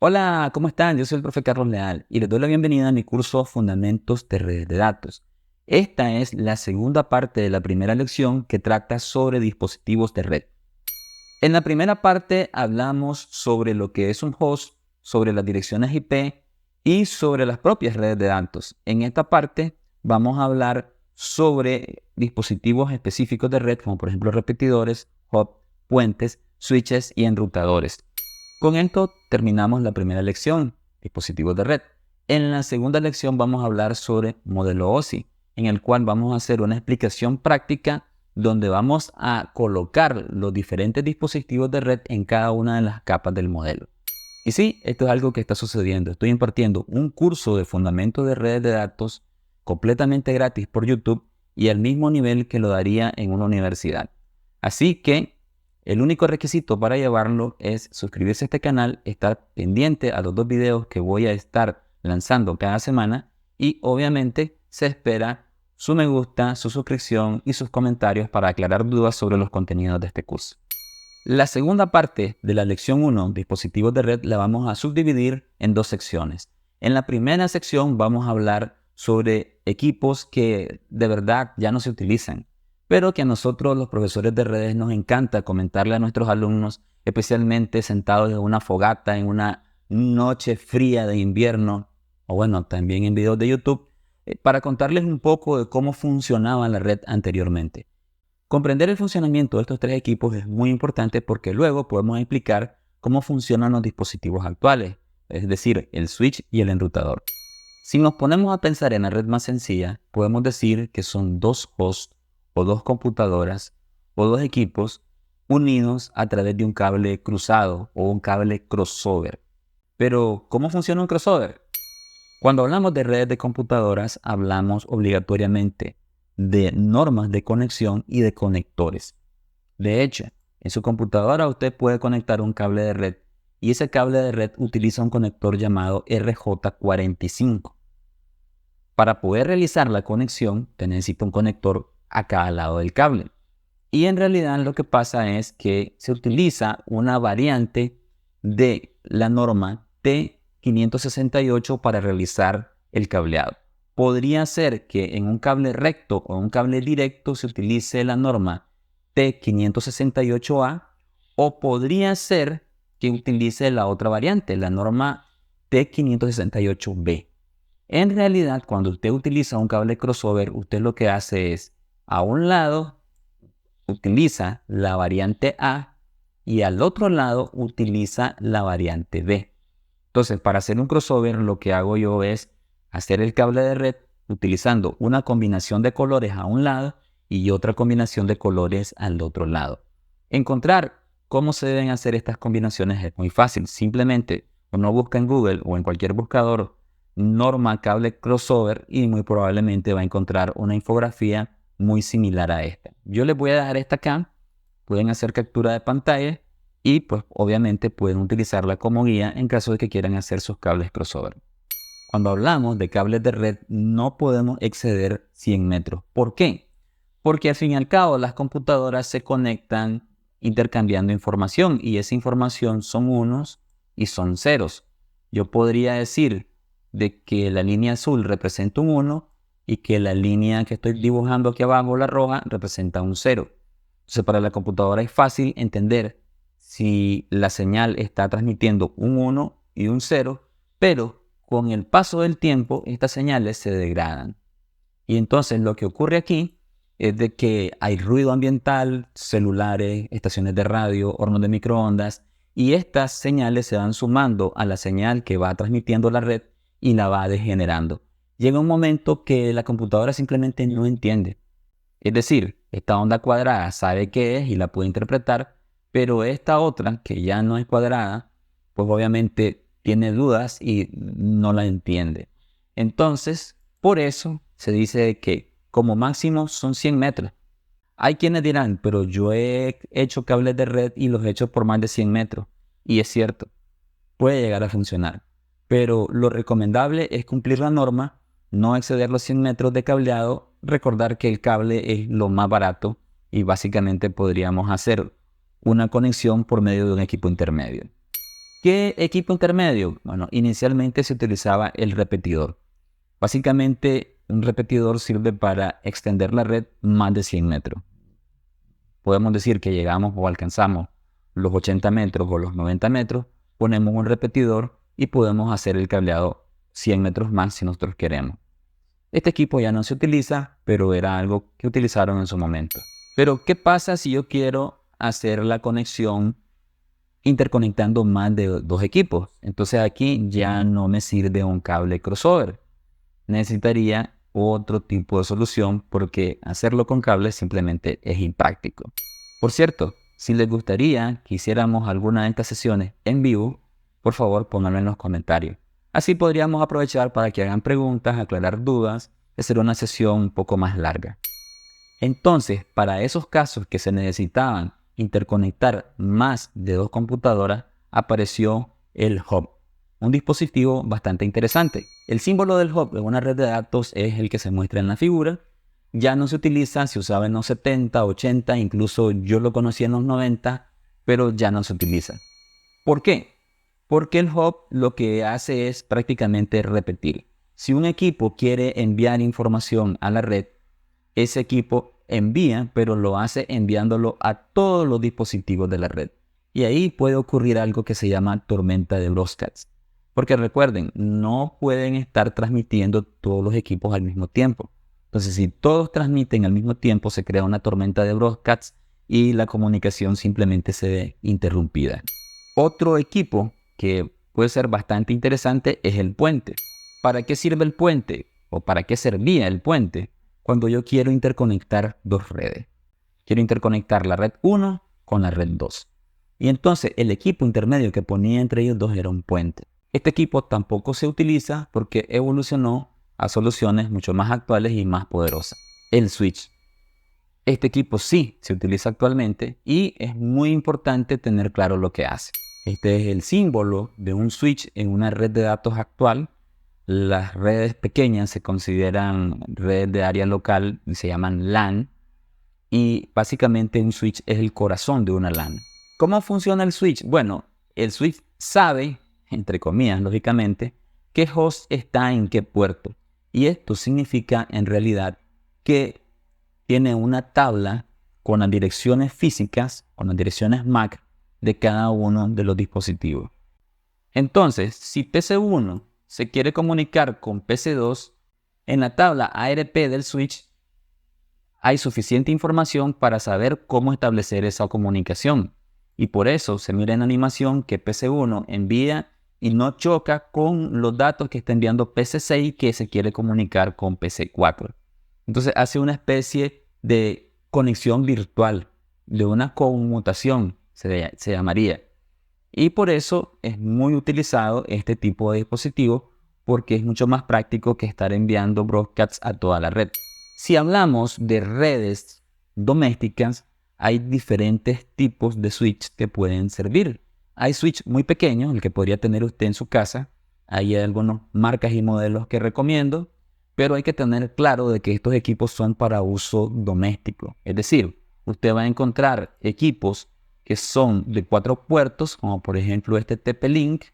Hola, ¿cómo están? Yo soy el profe Carlos Leal y les doy la bienvenida a mi curso Fundamentos de Redes de Datos. Esta es la segunda parte de la primera lección que trata sobre dispositivos de red. En la primera parte hablamos sobre lo que es un host, sobre las direcciones IP y sobre las propias redes de datos. En esta parte vamos a hablar sobre dispositivos específicos de red, como por ejemplo repetidores, hub, puentes, switches y enrutadores. Con esto terminamos la primera lección, dispositivos de red. En la segunda lección vamos a hablar sobre modelo OSI, en el cual vamos a hacer una explicación práctica donde vamos a colocar los diferentes dispositivos de red en cada una de las capas del modelo. Y sí, esto es algo que está sucediendo. Estoy impartiendo un curso de fundamentos de redes de datos completamente gratis por YouTube y al mismo nivel que lo daría en una universidad. Así que el único requisito para llevarlo es suscribirse a este canal, estar pendiente a los 2 videos que voy a estar lanzando cada semana y obviamente se espera su me gusta, su suscripción y sus comentarios para aclarar dudas sobre los contenidos de este curso. La segunda parte de la lección 1, dispositivos de red, la vamos a subdividir en 2 secciones. En la primera sección vamos a hablar sobre equipos que de verdad ya no se utilizan, pero que a nosotros los profesores de redes nos encanta comentarle a nuestros alumnos, especialmente sentados en una fogata, en una noche fría de invierno, o bueno, también en videos de YouTube, para contarles un poco de cómo funcionaba la red anteriormente. Comprender el funcionamiento de estos 3 equipos es muy importante porque luego podemos explicar cómo funcionan los dispositivos actuales, es decir, el switch y el enrutador. Si nos ponemos a pensar en la red más sencilla, podemos decir que son 2 hosts o 2 computadoras o 2 equipos unidos a través de un cable cruzado o un cable crossover. Pero, ¿cómo funciona un crossover? Cuando hablamos de redes de computadoras, hablamos obligatoriamente de normas de conexión y de conectores. De hecho, en su computadora usted puede conectar un cable de red y ese cable de red utiliza un conector llamado RJ45. Para poder realizar la conexión, te necesita un conector a cada lado del cable. Y en realidad lo que pasa es que se utiliza una variante de la norma T568 para realizar el cableado. Podría ser que en un cable recto o un cable directo se utilice la norma T568A o podría ser que utilice la otra variante, la norma T568B. En realidad, cuando usted utiliza un cable crossover, usted lo que hace es, a un lado, utiliza la variante A y al otro lado utiliza la variante B. Entonces, para hacer un crossover, lo que hago yo es hacer el cable de red utilizando una combinación de colores a un lado y otra combinación de colores al otro lado. Encontrar cómo se deben hacer estas combinaciones es muy fácil. Simplemente uno busca en Google o en cualquier buscador norma cable crossover y muy probablemente va a encontrar una infografía muy similar a esta. Yo les voy a dejar esta acá, pueden hacer captura de pantalla y pues obviamente pueden utilizarla como guía en caso de que quieran hacer sus cables crossover. Cuando hablamos de cables de red no podemos exceder 100 metros. ¿Por qué? Porque al fin y al cabo las computadoras se conectan intercambiando información y esa información son unos y son ceros. Yo podría decir de que la línea azul representa un 1 y que la línea que estoy dibujando aquí abajo, la roja, representa un 0. Entonces para la computadora es fácil entender si la señal está transmitiendo un 1 y un 0, pero con el paso del tiempo estas señales se degradan. Y entonces lo que ocurre aquí es de que hay ruido ambiental, celulares, estaciones de radio, hornos de microondas, y estas señales se van sumando a la señal que va transmitiendo la red y la va degenerando. Llega un momento que la computadora simplemente no entiende. Es decir, esta onda cuadrada sabe qué es y la puede interpretar, pero esta otra, que ya no es cuadrada, pues obviamente tiene dudas y no la entiende. Entonces, por eso se dice que como máximo son 100 metros. Hay quienes dirán, pero yo he hecho cables de red y los he hecho por más de 100 metros. Y es cierto, puede llegar a funcionar. Pero lo recomendable es cumplir la norma, no exceder los 100 metros de cableado, recordar que el cable es lo más barato y básicamente podríamos hacer una conexión por medio de un equipo intermedio. ¿Qué equipo intermedio? Bueno, inicialmente se utilizaba el repetidor. Básicamente, un repetidor sirve para extender la red más de 100 metros. Podemos decir que llegamos o alcanzamos los 80 metros o los 90 metros, ponemos un repetidor y podemos hacer el cableado 100 metros más si nosotros queremos. Este equipo ya no se utiliza, pero era algo que utilizaron en su momento. Pero, ¿qué pasa si yo quiero hacer la conexión interconectando más de dos equipos? Entonces aquí ya no me sirve un cable crossover. Necesitaría otro tipo de solución porque hacerlo con cables simplemente es impráctico. Por cierto, si les gustaría que hiciéramos alguna de estas sesiones en vivo, por favor pónganlo en los comentarios. Así podríamos aprovechar para que hagan preguntas, aclarar dudas y hacer una sesión un poco más larga. Entonces, para esos casos que se necesitaban interconectar más de dos computadoras, apareció el hub, un dispositivo bastante interesante. El símbolo del hub de una red de datos es el que se muestra en la figura. Ya no se utiliza, se usaba en los 70, 80, incluso yo lo conocí en los 90, pero ya no se utiliza. ¿Por qué? Porque el hub lo que hace es prácticamente repetir. Si un equipo quiere enviar información a la red, ese equipo envía, pero lo hace enviándolo a todos los dispositivos de la red. Y ahí puede ocurrir algo que se llama tormenta de broadcast. Porque recuerden, no pueden estar transmitiendo todos los equipos al mismo tiempo. Entonces, si todos transmiten al mismo tiempo, se crea una tormenta de broadcast y la comunicación simplemente se ve interrumpida. Otro equipo que puede ser bastante interesante es el puente. ¿Para qué sirve el puente? ¿O para qué servía el puente? Cuando yo quiero interconectar dos redes. Quiero interconectar la red 1 con la red 2. Y entonces el equipo intermedio que ponía entre ellos dos era un puente. Este equipo tampoco se utiliza porque evolucionó a soluciones mucho más actuales y más poderosas. El switch. Este equipo sí se utiliza actualmente y es muy importante tener claro lo que hace. Este es el símbolo de un switch en una red de datos actual. Las redes pequeñas se consideran redes de área local y se llaman LAN. Y básicamente un switch es el corazón de una LAN. ¿Cómo funciona el switch? Bueno, el switch sabe, entre comillas, lógicamente, qué host está en qué puerto. Y esto significa en realidad que tiene una tabla con las direcciones físicas, con las direcciones MAC de cada uno de los dispositivos. Entonces, si PC1 se quiere comunicar con PC2, en la tabla ARP del switch hay suficiente información para saber cómo establecer esa comunicación. Y por eso se mira en la animación que PC1 envía y no choca con los datos que está enviando PC6 que se quiere comunicar con PC4. Entonces hace una especie de conexión virtual, de una conmutación se llamaría. Y por eso es muy utilizado este tipo de dispositivo porque es mucho más práctico que estar enviando broadcasts a toda la red. Si hablamos de redes domésticas, hay diferentes tipos de switch que pueden servir. Hay switch muy pequeños, el que podría tener usted en su casa. Hay algunas marcas y modelos que recomiendo, pero hay que tener claro de que estos equipos son para uso doméstico. Es decir, usted va a encontrar equipos que son de 4 puertos, como por ejemplo este TP-Link,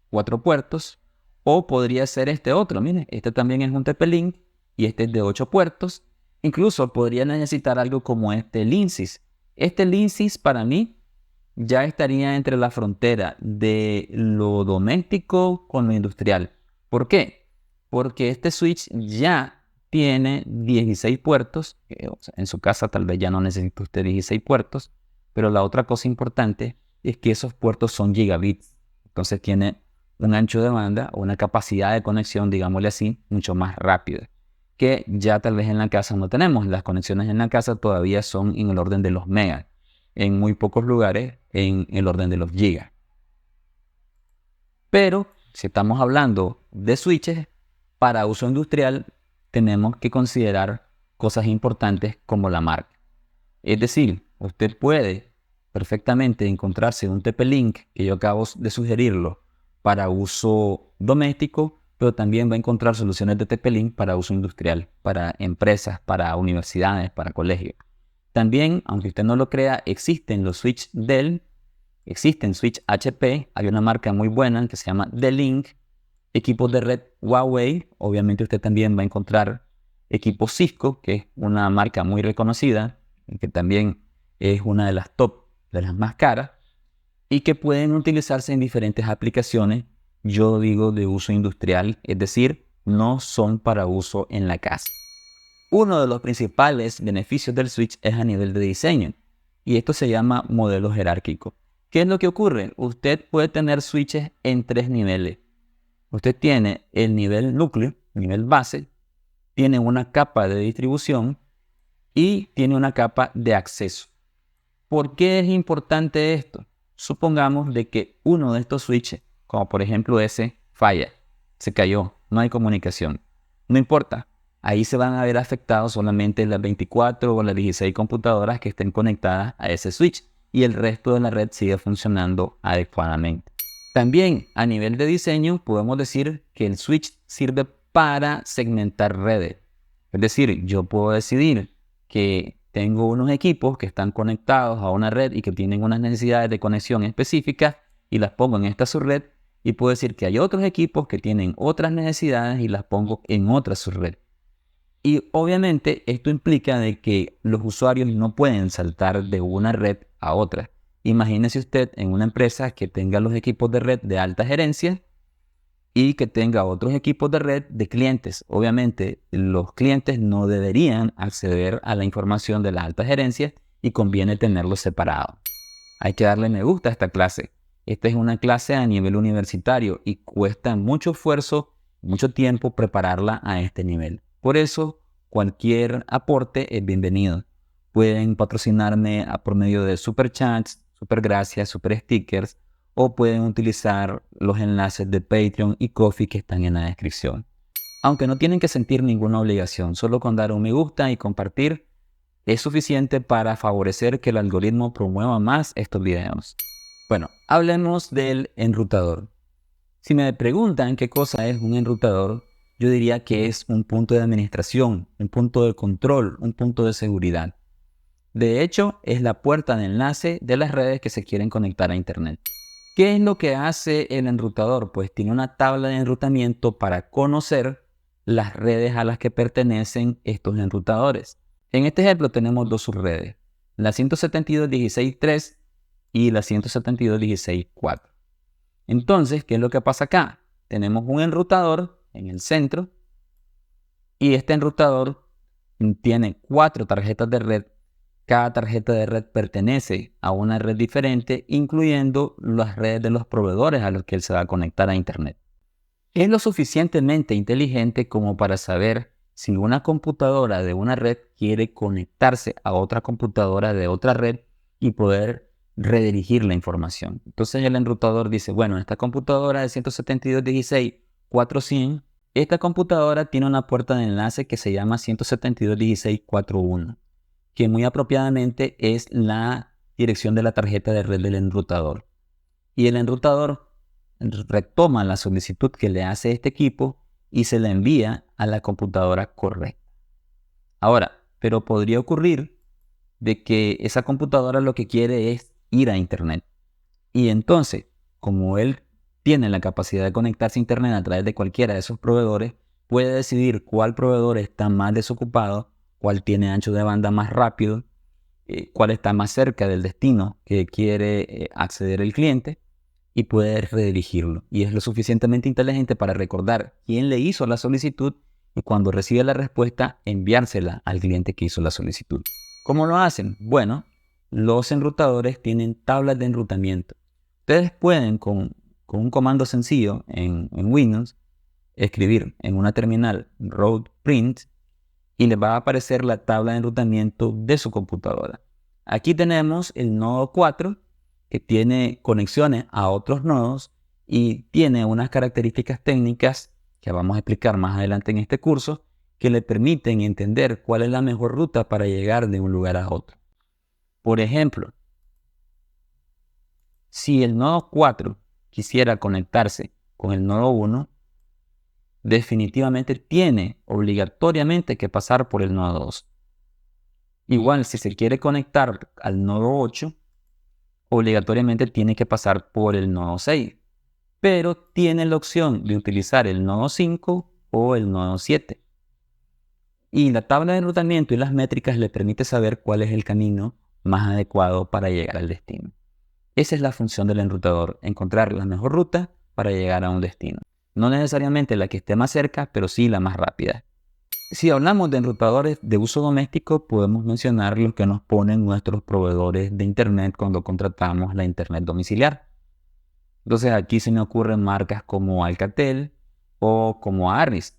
4 puertos, o podría ser este otro. Miren, este también es un TP-Link y este es de 8 puertos. Incluso podría necesitar algo como este Linksys. Este Linksys para mí ya estaría entre la frontera de lo doméstico con lo industrial. ¿Por qué? Porque este switch ya tiene 16 puertos. O sea, en su casa tal vez ya no necesite usted 16 puertos. Pero la otra cosa importante es que esos puertos son gigabits. Entonces tiene un ancho de banda o una capacidad de conexión, digámosle así, mucho más rápida. Que ya tal vez en la casa no tenemos. Las conexiones en la casa todavía son en el orden de los megas. En muy pocos lugares en el orden de los gigas. Pero si estamos hablando de switches para uso industrial, tenemos que considerar cosas importantes como la marca. Es decir, usted puede perfectamente encontrarse un TP-Link, que yo acabo de sugerirlo, para uso doméstico, pero también va a encontrar soluciones de TP-Link para uso industrial, para empresas, para universidades, para colegios. También, aunque usted no lo crea, existen los switches Dell existen switch HP, hay una marca muy buena que se llama The-Link, equipos de red Huawei, obviamente usted también va a encontrar equipos Cisco, que es una marca muy reconocida, que también es una de las top, de las más caras, y que pueden utilizarse en diferentes aplicaciones, yo digo de uso industrial, es decir, no son para uso en la casa. Uno de los principales beneficios del switch es a nivel de diseño, y esto se llama modelo jerárquico. ¿Qué es lo que ocurre? Usted puede tener switches en 3 niveles. Usted tiene el nivel núcleo, nivel base, tiene una capa de distribución y tiene una capa de acceso. ¿Por qué es importante esto? Supongamos de que uno de estos switches, como por ejemplo ese, falla, se cayó, no hay comunicación. No importa, ahí se van a ver afectados solamente las 24 o las 16 computadoras que estén conectadas a ese switch y el resto de la red sigue funcionando adecuadamente. También a nivel de diseño podemos decir que el switch sirve para segmentar redes. Es decir, yo puedo decidir que tengo unos equipos que están conectados a una red y que tienen unas necesidades de conexión específicas y las pongo en esta subred, y puedo decir que hay otros equipos que tienen otras necesidades y las pongo en otra subred. Y obviamente esto implica de que los usuarios no pueden saltar de una red a otra. Imagínese usted en una empresa que tenga los equipos de red de alta gerencia y que tenga otros equipos de red de clientes. Obviamente, los clientes no deberían acceder a la información de la alta gerencia y conviene tenerlos separados. Hay que darle me gusta a esta clase. Esta es una clase a nivel universitario y cuesta mucho esfuerzo, mucho tiempo prepararla a este nivel. Por eso, cualquier aporte es bienvenido. Pueden patrocinarme por medio de super chats, super gracias, super stickers, o pueden utilizar los enlaces de Patreon y Ko-fi que están en la descripción. Aunque no tienen que sentir ninguna obligación, solo con dar un me gusta y compartir es suficiente para favorecer que el algoritmo promueva más estos videos. Bueno, hablemos del enrutador. Si me preguntan qué cosa es un enrutador, yo diría que es un punto de administración, un punto de control, un punto de seguridad. De hecho, es la puerta de enlace de las redes que se quieren conectar a Internet. ¿Qué es lo que hace el enrutador? Pues tiene una tabla de enrutamiento para conocer las redes a las que pertenecen estos enrutadores. En este ejemplo tenemos dos subredes, la 172.16.3 y la 172.16.4. Entonces, ¿qué es lo que pasa acá? Tenemos un enrutador en el centro y este enrutador tiene 4 tarjetas de red. Cada tarjeta de red pertenece a una red diferente, incluyendo las redes de los proveedores a los que él se va a conectar a Internet. Es lo suficientemente inteligente como para saber si una computadora de una red quiere conectarse a otra computadora de otra red y poder redirigir la información. Entonces el enrutador dice, bueno, esta computadora de 172.16.400, esta computadora tiene una puerta de enlace que se llama 172.16.4.1. que muy apropiadamente es la dirección de la tarjeta de red del enrutador. Y el enrutador retoma la solicitud que le hace este equipo y se la envía a la computadora correcta. Ahora, pero podría ocurrir de que esa computadora lo que quiere es ir a Internet. Y entonces, como él tiene la capacidad de conectarse a Internet a través de cualquiera de esos proveedores, puede decidir cuál proveedor está más desocupado, cuál tiene ancho de banda más rápido, cuál está más cerca del destino que quiere acceder el cliente y puede redirigirlo. Y es lo suficientemente inteligente para recordar quién le hizo la solicitud y cuando recibe la respuesta enviársela al cliente que hizo la solicitud. ¿Cómo lo hacen? Bueno, los enrutadores tienen tablas de enrutamiento. Ustedes pueden con un comando sencillo en Windows escribir en una terminal route print y les va a aparecer la tabla de enrutamiento de su computadora. Aquí tenemos el nodo 4 que tiene conexiones a otros nodos y tiene unas características técnicas que vamos a explicar más adelante en este curso que le permiten entender cuál es la mejor ruta para llegar de un lugar a otro. Por ejemplo, si el nodo 4 quisiera conectarse con el nodo 1, definitivamente tiene obligatoriamente que pasar por el nodo 2. Igual, si se quiere conectar al nodo 8, obligatoriamente tiene que pasar por el nodo 6, pero tiene la opción de utilizar el nodo 5 o el nodo 7. Y la tabla de enrutamiento y las métricas le permite saber cuál es el camino más adecuado para llegar al destino. Esa es la función del enrutador, encontrar la mejor ruta para llegar a un destino. No necesariamente la que esté más cerca, pero sí la más rápida. Si hablamos de enrutadores de uso doméstico, podemos mencionar los que nos ponen nuestros proveedores de Internet cuando contratamos la Internet domiciliar. Entonces aquí se me ocurren marcas como Alcatel o como Arris.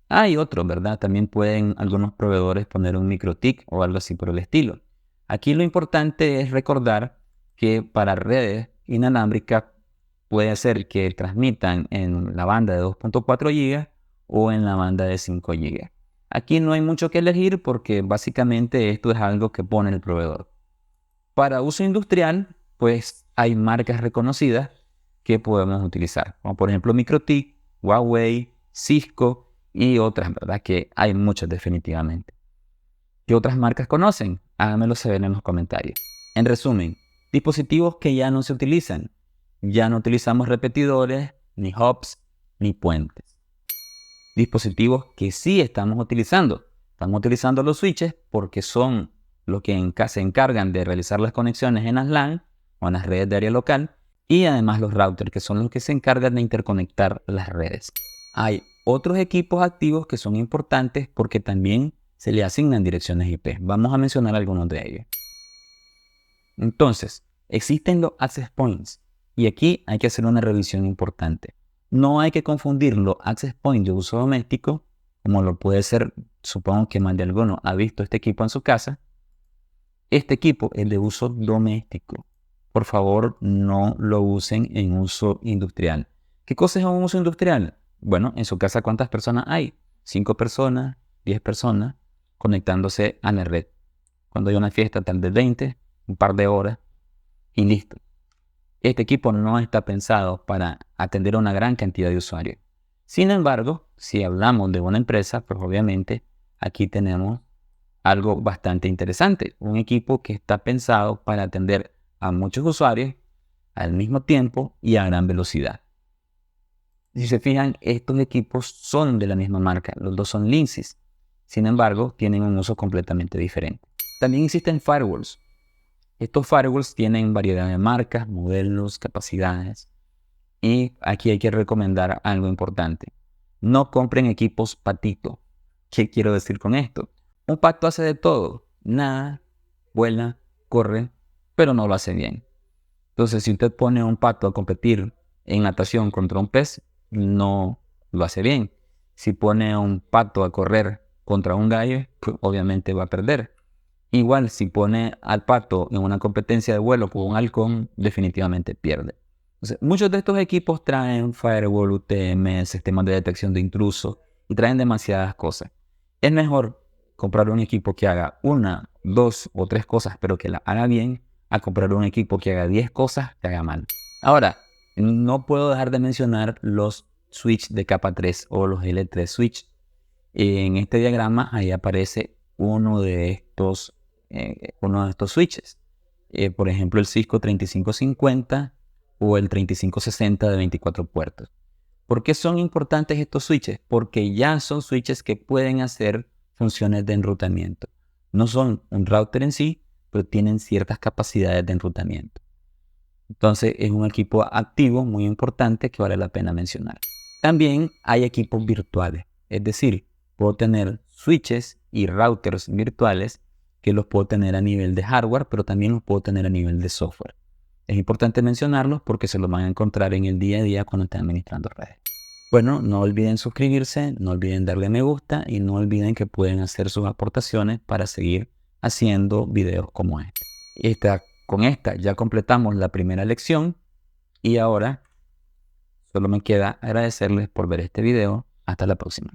Hay otros, ¿verdad? También pueden algunos proveedores poner un MikroTik o algo así por el estilo. Aquí lo importante es recordar que para redes inalámbricas puede ser que transmitan en la banda de 2.4 GB o en la banda de 5 GB. Aquí no hay mucho que elegir porque básicamente esto es algo que pone el proveedor. Para uso industrial, pues hay marcas reconocidas que podemos utilizar, como por ejemplo MikroTik, Huawei, Cisco y otras, ¿verdad? Que hay muchas definitivamente. ¿Qué otras marcas conocen? Háganmelo saber en los comentarios. En resumen, dispositivos que ya no se utilizan. Ya no utilizamos repetidores, ni hubs, ni puentes. Dispositivos que sí estamos utilizando. Estamos utilizando los switches porque son los que se encargan de realizar las conexiones en las LAN o en las redes de área local, y además los routers, que son los que se encargan de interconectar las redes. Hay otros equipos activos que son importantes porque también se le asignan direcciones IP. Vamos a mencionar algunos de ellos. Entonces, existen los access points y aquí hay que hacer una revisión importante. No hay que confundir los access points de uso doméstico, como lo puede ser, supongo que más de alguno ha visto este equipo en su casa. Este equipo es de uso doméstico. Por favor, no lo usen en uso industrial. ¿Qué cosa es un uso industrial? Bueno, en su casa, ¿cuántas personas hay? 5 personas, 10 personas conectándose a la red. Cuando hay una fiesta tal de 20, un par de horas y listo. Este equipo no está pensado para atender a una gran cantidad de usuarios. Sin embargo, si hablamos de una empresa, pues obviamente aquí tenemos algo bastante interesante. Un equipo que está pensado para atender a muchos usuarios al mismo tiempo y a gran velocidad. Si se fijan, estos equipos son de la misma marca. Los dos son Linksys. Sin embargo, tienen un uso completamente diferente. También existen firewalls. Estos firewalls tienen variedad de marcas, modelos, capacidades. Y aquí hay que recomendar algo importante. No compren equipos patito. ¿Qué quiero decir con esto? Un pato hace de todo. Nada, vuela, corre, pero no lo hace bien. Entonces, si usted pone a un pato a competir en natación contra un pez, no lo hace bien. Si pone a un pato a correr contra un gallo, pues obviamente va a perder. Igual, si pone al pato en una competencia de vuelo con un halcón, definitivamente pierde. Entonces, muchos de estos equipos traen firewall, UTM, sistemas de detección de intrusos y traen demasiadas cosas. Es mejor comprar un equipo que haga una, dos o tres cosas, pero que la haga bien, a comprar un equipo que haga 10 cosas que haga mal. Ahora, no puedo dejar de mencionar los switch de capa 3 o los L3 switch. En este diagrama ahí aparece uno de estos switches. Por ejemplo, el Cisco 3550 o el 3560 de 24 puertos. ¿Por qué son importantes estos switches? Porque ya son switches que pueden hacer funciones de enrutamiento. No son un router en sí, pero tienen ciertas capacidades de enrutamiento. Entonces es un equipo activo muy importante que vale la pena mencionar. También hay equipos virtuales, es decir, puedo tener switches y routers virtuales que los puedo tener a nivel de hardware, pero también los puedo tener a nivel de software. Es importante mencionarlos porque se los van a encontrar en el día a día cuando estén administrando redes. Bueno, no olviden suscribirse, no olviden darle me gusta y no olviden que pueden hacer sus aportaciones para seguir haciendo videos como este. Con esta ya completamos la primera lección y ahora solo me queda agradecerles por ver este video. Hasta la próxima.